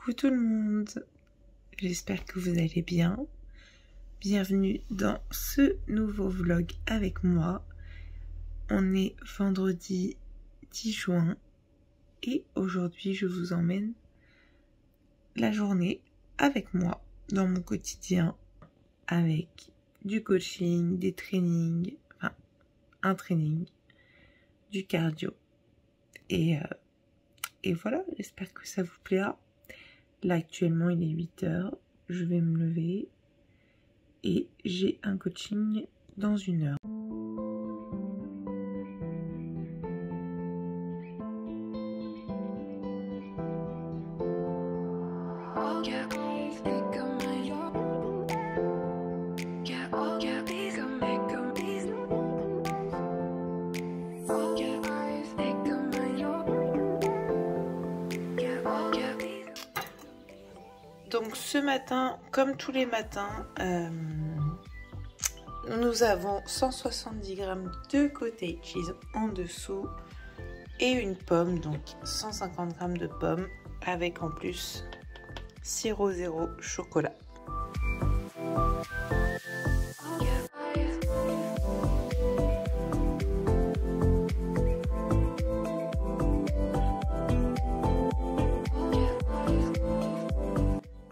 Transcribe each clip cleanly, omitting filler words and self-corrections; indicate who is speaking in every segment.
Speaker 1: Coucou tout le monde, j'espère que vous allez bien. Bienvenue dans ce nouveau vlog avec moi. On est vendredi 10 juin et aujourd'hui je vous emmène la journée avec moi dans mon quotidien avec du coaching, des trainings, enfin un training, du cardio et voilà, j'espère que ça vous plaira. Là actuellement il est 8h, je vais me lever et j'ai un coaching dans 1 heure. Donc ce matin, comme tous les matins, nous avons 170 g de cottage cheese en dessous et une pomme, donc 150 g de pommes avec en plus sirop zéro chocolat.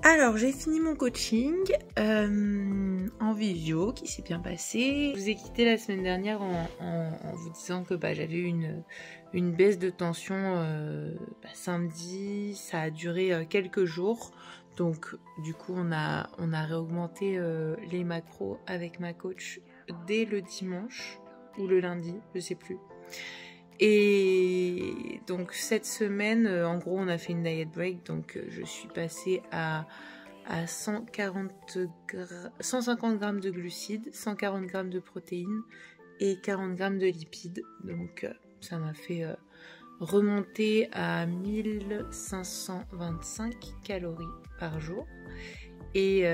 Speaker 1: Alors j'ai fini mon coaching en visio qui s'est bien passé. Je vous ai quitté la semaine dernière en vous disant que j'avais eu une baisse de tension samedi. Ça a duré quelques jours. Donc du coup on a réaugmenté les macros avec ma coach dès le dimanche ou le lundi, je sais plus. Et donc cette semaine, en gros, on a fait une diet break, donc je suis passée à 150 g de glucides, 140 g de protéines et 40 g de lipides. Donc ça m'a fait remonter à 1525 calories par jour. Et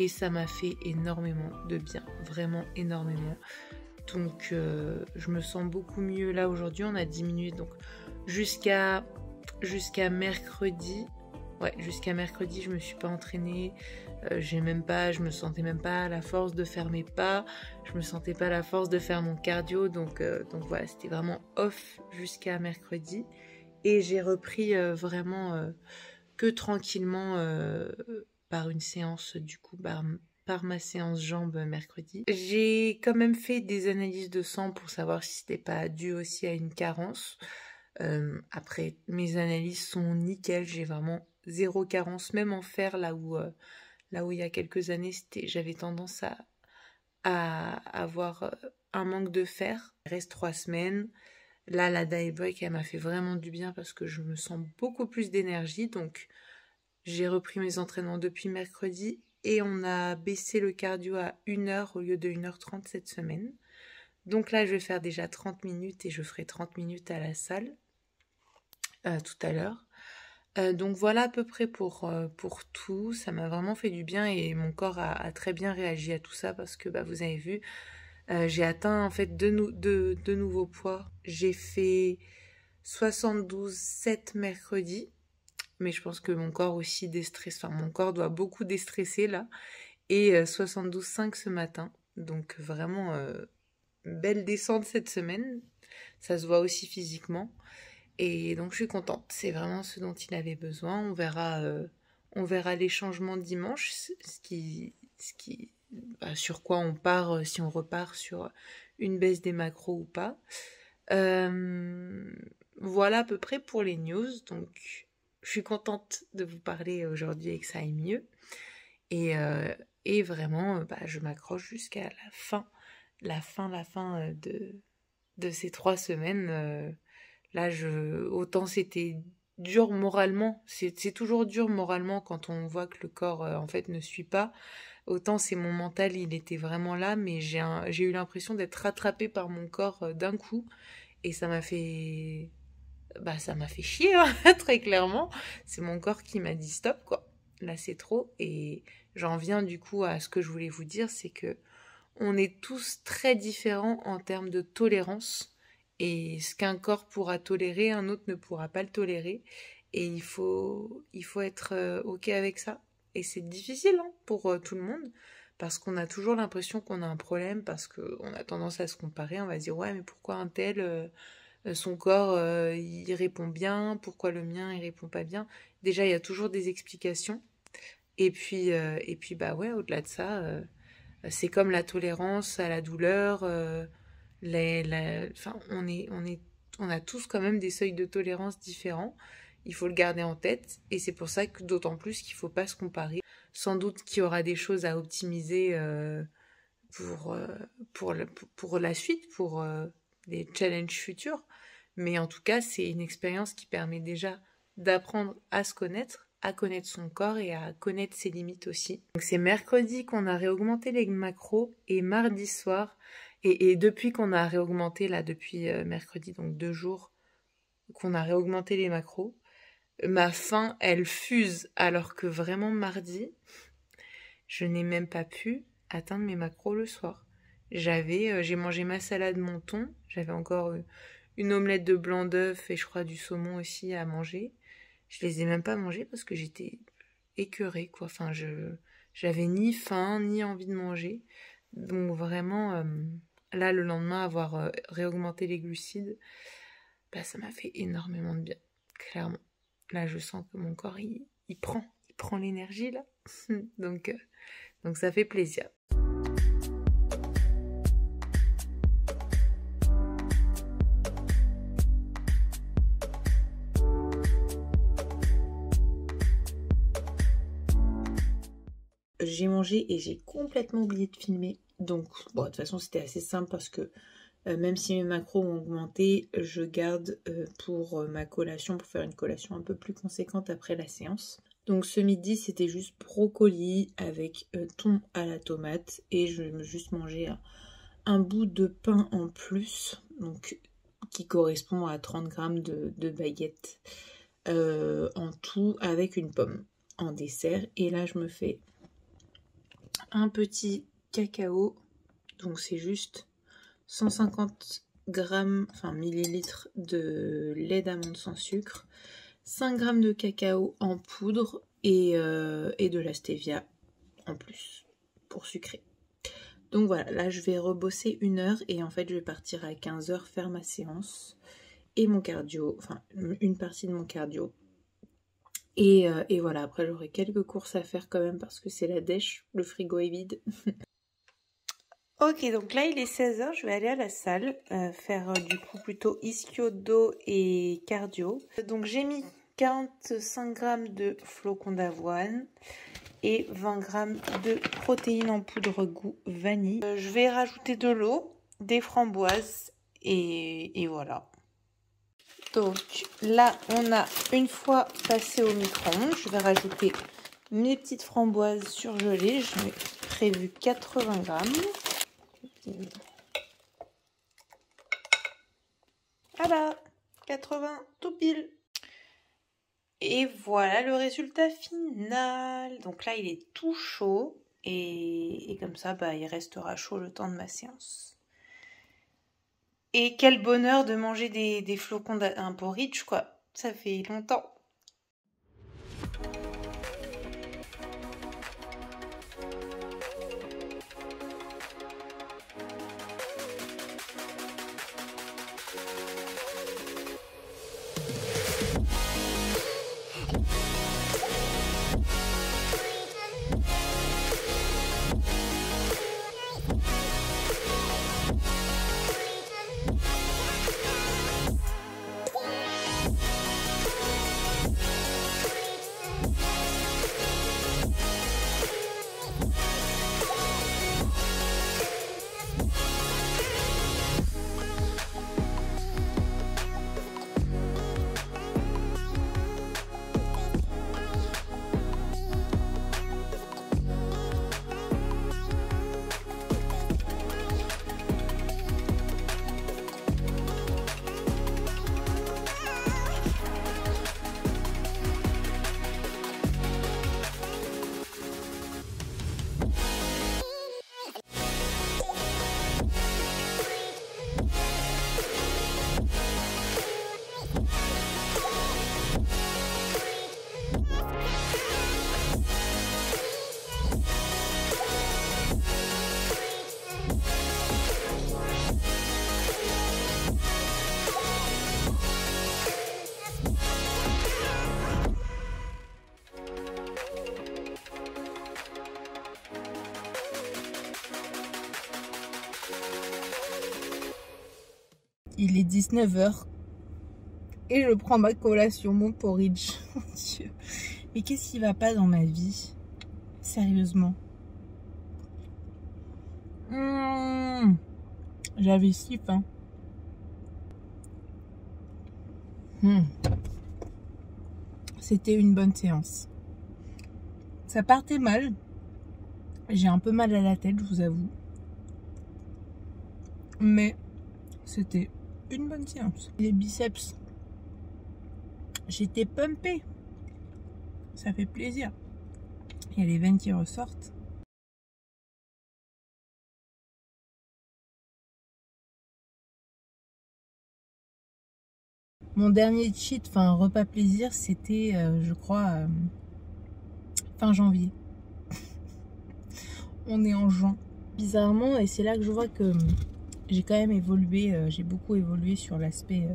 Speaker 1: ça m'a fait énormément de bien, vraiment énormément. Donc je me sens beaucoup mieux là aujourd'hui. On a diminué donc jusqu'à mercredi. Ouais, jusqu'à mercredi je me suis pas entraînée. Je me sentais même pas la force de faire mes pas. Je me sentais pas la force de faire mon cardio. Donc voilà, c'était vraiment off jusqu'à mercredi. Et j'ai repris vraiment que tranquillement par une séance du coup par ma séance jambes mercredi. J'ai quand même fait des analyses de sang pour savoir si c'était pas dû aussi à une carence. Après, mes analyses sont nickel, j'ai vraiment 0 carence, même en fer, là où il y a quelques années, j'avais tendance à avoir un manque de fer. Il reste 3 semaines. Là, la diet break, elle m'a fait vraiment du bien parce que je me sens beaucoup plus d'énergie. Donc, j'ai repris mes entraînements depuis mercredi et on a baissé le cardio à 1h au lieu de 1h30 cette semaine. Donc là, je vais faire déjà 30 minutes et je ferai 30 minutes à la salle tout à l'heure. Donc voilà à peu près pour tout. Ça m'a vraiment fait du bien et mon corps a très bien réagi à tout ça parce que vous avez vu, j'ai atteint en fait deux nouveaux poids. J'ai fait 72,7 mercredi. Mais je pense que mon corps aussi déstresse, enfin mon corps doit beaucoup déstresser là, et 72,5 ce matin, donc vraiment belle descente cette semaine, ça se voit aussi physiquement, et donc je suis contente, c'est vraiment ce dont il avait besoin. On verra les changements dimanche, sur quoi on part, si on repart sur une baisse des macros ou pas. Voilà à peu près pour les news, donc je suis contente de vous parler aujourd'hui et que ça aille mieux. Et vraiment, je m'accroche jusqu'à la fin de ces 3 semaines. Là, autant c'était dur moralement, c'est toujours dur moralement quand on voit que le corps en fait ne suit pas. Autant c'est mon mental, il était vraiment là, mais j'ai eu l'impression d'être rattrapée par mon corps d'un coup. Et ça m'a fait chier, hein, très clairement. C'est mon corps qui m'a dit stop, quoi. Là, c'est trop. Et j'en viens du coup à ce que je voulais vous dire, c'est que on est tous très différents en termes de tolérance. Et ce qu'un corps pourra tolérer, un autre ne pourra pas le tolérer. et il faut être OK avec ça. Et c'est difficile hein, pour tout le monde, parce qu'on a toujours l'impression qu'on a un problème, parce qu'on a tendance à se comparer, on va se dire ouais mais pourquoi un tel, son corps il répond bien, pourquoi le mien il répond pas bien. Déjà il y a toujours des explications, et puis bah ouais, au-delà de ça, c'est comme la tolérance à la douleur, enfin, on a tous quand même des seuils de tolérance différents. Il faut le garder en tête, et c'est pour ça que d'autant plus qu'il ne faut pas se comparer. Sans doute qu'il y aura des choses à optimiser pour, pour la suite, pour les challenges futurs. Mais en tout cas, c'est une expérience qui permet déjà d'apprendre à se connaître, à connaître son corps et à connaître ses limites aussi. Donc c'est mercredi qu'on a réaugmenté les macros, et mardi soir, et depuis qu'on a réaugmenté, là, depuis mercredi, donc 2 jours, qu'on a réaugmenté les macros, ma faim, elle fuse, alors que vraiment mardi, je n'ai même pas pu atteindre mes macros le soir. J'ai mangé ma salade mon thon, j'avais encore une omelette de blanc d'œuf et je crois du saumon aussi à manger. Je les ai même pas mangés parce que j'étais écœurée, quoi. Enfin, j'avais ni faim, ni envie de manger. Donc vraiment, là, le lendemain, avoir réaugmenté les glucides, bah, ça m'a fait énormément de bien, clairement. Là, je sens que mon corps, il prend l'énergie, là. Donc ça fait plaisir. J'ai mangé et j'ai complètement oublié de filmer. Donc, bon, de toute façon, c'était assez simple parce que même si mes macros ont augmenté, je garde pour ma collation, pour faire une collation un peu plus conséquente après la séance. Donc ce midi, c'était juste brocoli avec thon à la tomate, et je me juste mangé un bout de pain en plus, donc qui correspond à 30 grammes de baguette en tout, avec une pomme en dessert. Et là, je me fais un petit cacao, donc c'est juste 150 grammes, enfin millilitres de lait d'amande sans sucre, 5 grammes de cacao en poudre et de la stevia en plus pour sucrer. Donc voilà, là je vais rebosser 1 heure et en fait je vais partir à 15 h faire ma séance et mon cardio, enfin une partie de mon cardio. Et voilà, après j'aurai quelques courses à faire quand même parce que c'est la dèche, le frigo est vide. Ok, donc là il est 16 h, je vais aller à la salle faire du coup plutôt ischio-dos et cardio. Donc j'ai mis 45 grammes de flocons d'avoine et 20 grammes de protéines en poudre goût vanille. Je vais rajouter de l'eau, des framboises et voilà. Donc là on a une fois passé au micro-ondes, je vais rajouter mes petites framboises surgelées, j'en ai prévu 80 grammes. Voilà, 80 tout pile. Et voilà le résultat final. Donc là il est tout chaud et comme ça bah, il restera chaud le temps de ma séance. Et quel bonheur de manger des flocons d'un porridge quoi, ça fait longtemps.
Speaker 2: Il est 19 h et je prends ma collation, mon porridge. Mon Dieu. Mais qu'est-ce qui va pas dans ma vie? Sérieusement. J'avais si faim. C'était une bonne séance. Ça partait mal. J'ai un peu mal à la tête, je vous avoue. Mais c'était une bonne séance. Les biceps, j'étais pumpée. Ça fait plaisir. Il y a les veines qui ressortent. Mon dernier cheat, enfin repas plaisir, c'était, je crois, fin janvier. On est en juin. Bizarrement, et c'est là que je vois que j'ai quand même évolué, j'ai beaucoup évolué sur l'aspect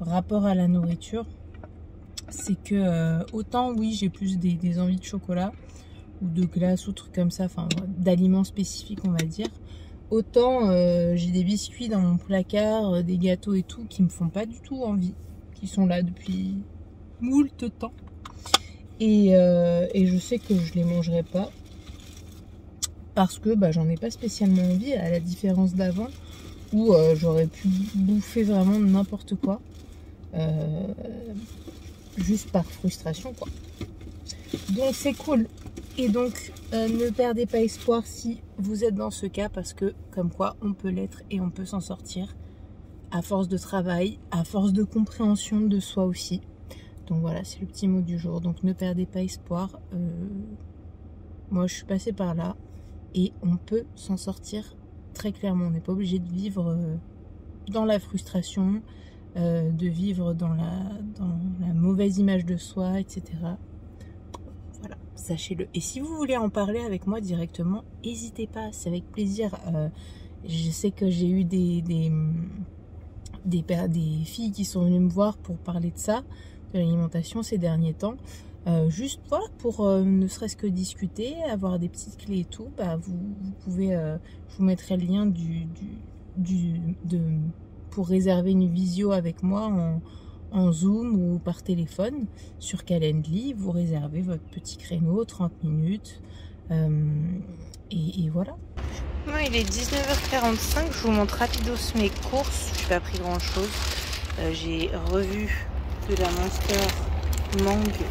Speaker 2: rapport à la nourriture. C'est que autant oui, j'ai plus des envies de chocolat ou de glace ou trucs comme ça, enfin d'aliments spécifiques on va dire. Autant j'ai des biscuits dans mon placard, des gâteaux et tout qui me font pas du tout envie, qui sont là depuis moult temps. Et je sais que je les mangerai pas parce que bah, j'en ai pas spécialement envie, à la différence d'avant où j'aurais pu bouffer vraiment n'importe quoi juste par frustration quoi. Donc c'est cool. Et donc ne perdez pas espoir si vous êtes dans ce cas, parce que comme quoi on peut l'être et on peut s'en sortir à force de travail, à force de compréhension de soi aussi. Donc voilà, c'est le petit mot du jour. Donc ne perdez pas espoir. Moi je suis passée par là et on peut s'en sortir très clairement. On n'est pas obligé de vivre dans la frustration, de vivre dans la mauvaise image de soi, etc. Voilà, sachez-le. Et si vous voulez en parler avec moi directement, n'hésitez pas, c'est avec plaisir. Je sais que j'ai eu des filles qui sont venues me voir pour parler de ça, de l'alimentation ces derniers temps. Juste voilà, pour ne serait-ce que discuter, avoir des petites clés et tout, bah, vous pouvez, je vous mettrai le lien pour réserver une visio avec moi en Zoom ou par téléphone sur Calendly. Vous réservez votre petit créneau, 30 minutes, et voilà.
Speaker 1: Moi, il est 19 h 45, je vous montre rapidos mes courses. Je n'ai pas pris grand chose. J'ai revu de la Monster Mangue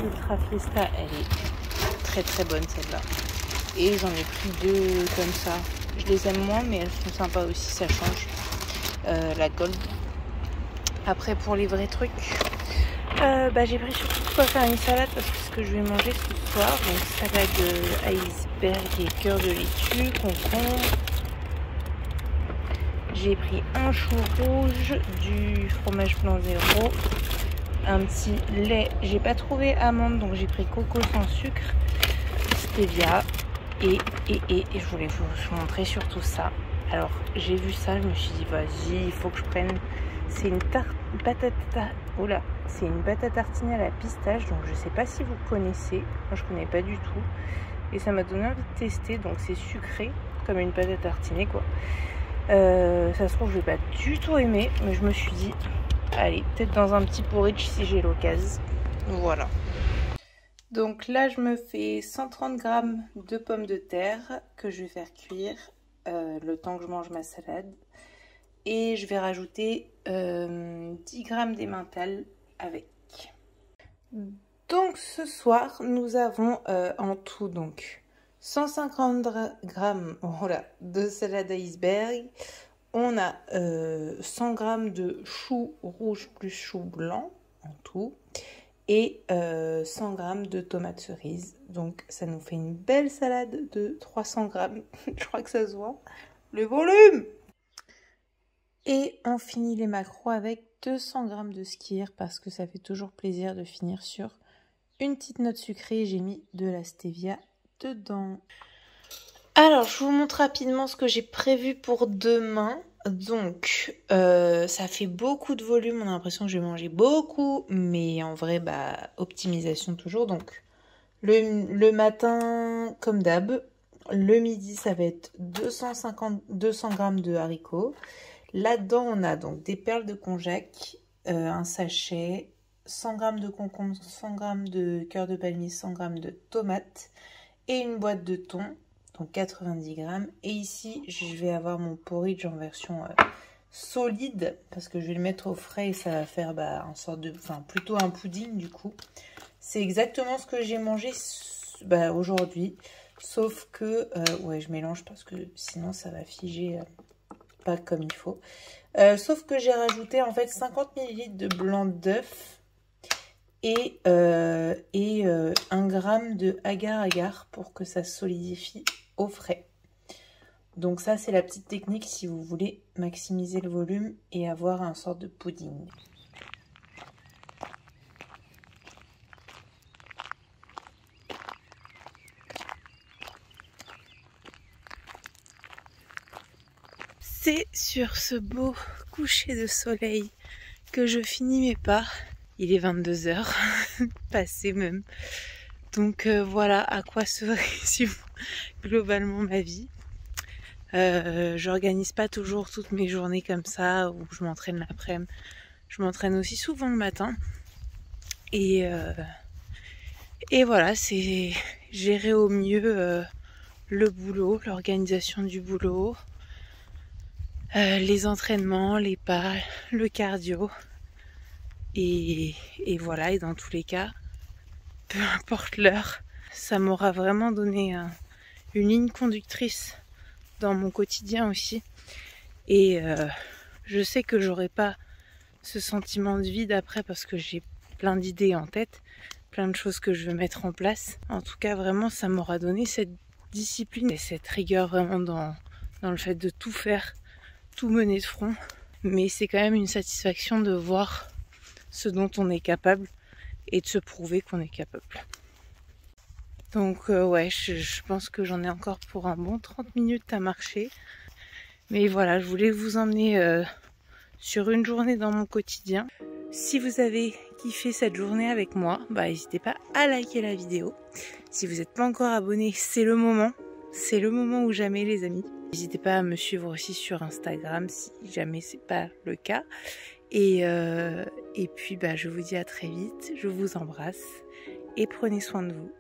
Speaker 1: Ultra Fiesta, elle est très très bonne celle-là. Et j'en ai pris deux comme ça. Je les aime moins, mais elles sont sympas aussi, ça change. La Gold. Après, pour les vrais trucs, j'ai pris surtout quoi faire une salade parce que c'est ce que je vais manger ce soir. Donc salade iceberg et cœur de laitue, concombre. J'ai pris un chou rouge, du fromage blanc 0, un petit lait. J'ai pas trouvé amande, donc j'ai pris coco sans sucre, stevia et je voulais vous montrer surtout ça. Alors j'ai vu ça, je me suis dit vas-y, il faut que je prenne. C'est une patate tartinée à la pistache, donc je sais pas si vous connaissez. Moi je connais pas du tout et ça m'a donné envie de tester. Donc c'est sucré comme une pâte à tartiner quoi. Ça se trouve je vais pas du tout aimer, mais je me suis dit allez, peut-être dans un petit porridge si j'ai l'occasion. Voilà. Donc là je me fais 130 g de pommes de terre que je vais faire cuire le temps que je mange ma salade. Et je vais rajouter 10 g d'emmental avec. Donc ce soir nous avons en tout donc 150 g de salade iceberg. On a 100 g de chou rouge plus chou blanc en tout. Et 100 g de tomates cerises. Donc ça nous fait une belle salade de 300 g. Je crois que ça se voit. Le volume! Et on finit les macros avec 200 g de skyr parce que ça fait toujours plaisir de finir sur une petite note sucrée. J'ai mis de la stevia dedans. Alors, je vous montre rapidement ce que j'ai prévu pour demain. Donc, ça fait beaucoup de volume. On a l'impression que je vais manger beaucoup. Mais en vrai, optimisation toujours. Donc, le matin, comme d'hab. Le midi, ça va être 200 g de haricots. Là-dedans, on a donc des perles de konjac, un sachet, 100 g de concombre, 100 g de cœur de palmier, 100 g de tomates et une boîte de thon, donc 90 g. Et ici, je vais avoir mon porridge en version solide parce que je vais le mettre au frais et ça va faire un sorte de, plutôt un pudding du coup. C'est exactement ce que j'ai mangé aujourd'hui, sauf que ouais, je mélange parce que sinon ça va figer pas comme il faut. Sauf que j'ai rajouté en fait 50 ml de blanc d'œuf et 1 g de agar-agar pour que ça solidifie au frais. Donc ça, c'est la petite technique si vous voulez maximiser le volume et avoir un sorte de pudding. C'est sur ce beau coucher de soleil que je finis mes pas. Il est 22 h, passé même. Donc voilà à quoi se résume globalement ma vie. J'organise pas toujours toutes mes journées comme ça, où je m'entraîne l'après-midi. Je m'entraîne aussi souvent le matin. Et voilà, c'est gérer au mieux le boulot, l'organisation du boulot, les entraînements, les pas, le cardio. Et voilà, et dans tous les cas, peu importe l'heure, ça m'aura vraiment donné une ligne conductrice dans mon quotidien aussi. Et je sais que j'aurai pas ce sentiment de vide après parce que j'ai plein d'idées en tête, plein de choses que je veux mettre en place. En tout cas, vraiment, ça m'aura donné cette discipline et cette rigueur vraiment dans le fait de tout faire, tout mener de front. Mais c'est quand même une satisfaction de voir ce dont on est capable et de se prouver qu'on est capable. Donc ouais, je pense que j'en ai encore pour un bon 30 minutes à marcher. Mais voilà, je voulais vous emmener sur une journée dans mon quotidien. Si vous avez kiffé cette journée avec moi, n'hésitez pas à liker la vidéo. Si vous n'êtes pas encore abonné, c'est le moment. C'est le moment ou jamais les amis. N'hésitez pas à me suivre aussi sur Instagram si jamais c'est pas le cas. Et puis je vous dis à très vite, je vous embrasse et prenez soin de vous.